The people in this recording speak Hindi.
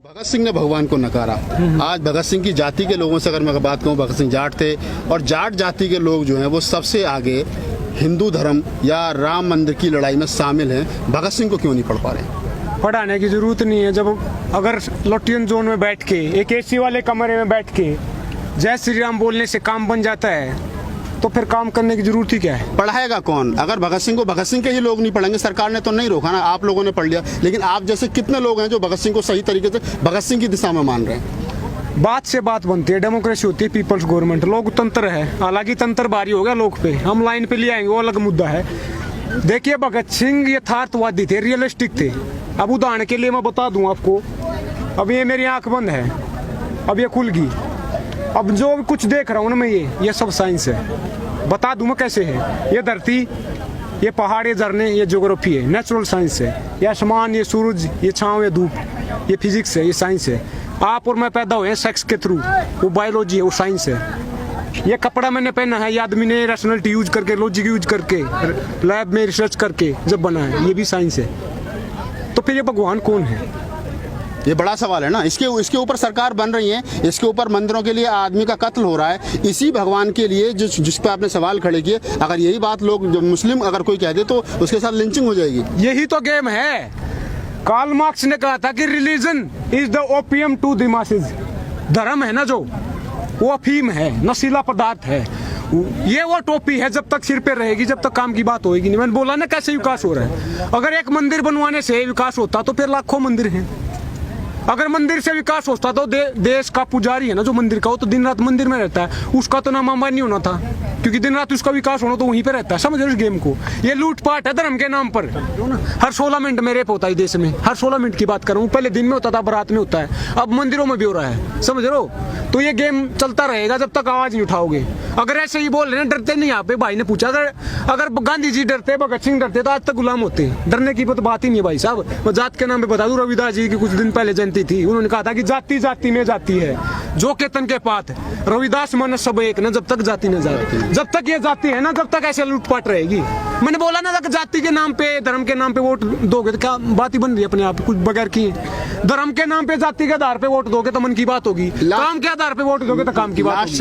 भगत सिंह ने भगवान को नकारा। आज भगत सिंह की जाति के लोगों से अगर मैं बात कहूँ, भगत सिंह जाट थे और जाट जाति के लोग जो हैं वो सबसे आगे हिंदू धर्म या राम मंदिर की लड़ाई में शामिल हैं। भगत सिंह को क्यों नहीं पढ़ पा रहे? पढ़ाने की जरूरत नहीं है। जब अगर लोटियन जोन में बैठ के एक एसी वाले कमरे में बैठ के जय श्री राम बोलने से काम बन जाता है तो फिर काम करने की जरूरत ही क्या है? पढ़ाएगा कौन? अगर भगत सिंह को भगत सिंह के ही लोग नहीं पढ़ेंगे, सरकार ने तो नहीं रोका ना, आप लोगों ने पढ़ लिया, लेकिन आप जैसे कितने लोग हैं जो भगत सिंह को सही तरीके से भगत सिंह की दिशा में मान रहे हैं? बात से बात बनती है, डेमोक्रेसी होती है, पीपल्स गवर्नमेंट, लोकतंत्र है। हालांकि तंत्र भारी हो गया लोग पे, हम लाइन पे ले आएंगे, वो अलग मुद्दा है। देखिए, भगत सिंह यथार्थवादी थे, रियलिस्टिक थे। अब उदाहरण के लिए मैं बता दूं आपको, अब ये मेरी आंख बंद है, अब ये खुल गई, अब जो कुछ देख रहा हूँ ना मैं, ये सब साइंस है। बता दूं मैं कैसे है। ये धरती, ये पहाड़, ये झरने, ये ज्योग्राफी है, नेचुरल साइंस है। ये आसमान, ये सूरज, ये छांव, ये धूप, ये फिजिक्स है, ये साइंस है। आप और मैं पैदा हुए सेक्स के थ्रू, वो बायोलॉजी है, वो साइंस है। ये कपड़ा मैंने पहना है, ये आदमी ने रैशनलिटी यूज करके, लॉजिक यूज करके, लैब में रिसर्च करके जब बना है, ये भी साइंस है। तो फिर ये भगवान कौन है? ये बड़ा सवाल है ना। इसके ऊपर सरकार बन रही है, इसके ऊपर मंदिरों के लिए आदमी का कत्ल हो रहा है, इसी भगवान के लिए जिस पे आपने सवाल खड़े किए। अगर यही बात लोग जो मुस्लिम अगर कोई कह दे तो उसके साथ लिंचिंग हो जाएगी। यही तो गेम है। कार्ल मार्क्स ने कहा था कि religion is the opium to the masses. धर्म है ना जो, वो अफीम है, नशीला पदार्थ है। ये वो टोपी है, जब तक सिर पे रहेगी, जब तक काम की बात होगी नहीं। मैंने बोला ना कैसे विकास हो रहा है। अगर एक मंदिर बनवाने से विकास होता तो फिर लाखों मंदिर हैं। अगर मंदिर से विकास होता तो देश का पुजारी है ना जो मंदिर का, वो तो दिन रात मंदिर में रहता है, उसका तो नाम अंबानी होना था, क्योंकि दिन रात उसका विकास होना तो वहीं पे रहता है। समझ रहे हो इस गेम को? ये लूटपाट है धर्म के नाम पर। हर 16 मिनट में रेप होता है देश में, हर 16 मिनट की बात कर रहा हूँ। पहले दिन में होता था, बारात में होता है, अब मंदिरों में भी हो रहा है। समझ रहे हो? तो ये गेम चलता रहेगा जब तक आवाज नहीं उठाओगे। अगर ऐसे ही बोल रहे हैं, डरते नहीं। यहाँ पे भाई ने पूछा, अगर गांधी जी डरते, भगत सिंह डरते तो आज तक गुलाम होते। डरने की तो बात ही नहीं है भाई साहब। मैं जात के नाम पे बता दूं, रविदास जी की कुछ दिन पहले जयंती थी, उन्होंने कहा था कि जाति जाति में जाति है, जो केतन के पात। रविदास मन सब एक न, जब तक जाति न जाति, जब तक ये जाति है ना, जब तक ऐसे लूटपाट रहेगी। मैंने बोला ना, जाति के नाम पे, धर्म के नाम पे वोट दोगे तो क्या बात ही बन रही है अपने आप कुछ बगैर की। धर्म के नाम पे, जाति के आधार पे वोट दोगे तो मन की बात होगी, काम के आधार पे वोट दोगे तो काम की बात होगी।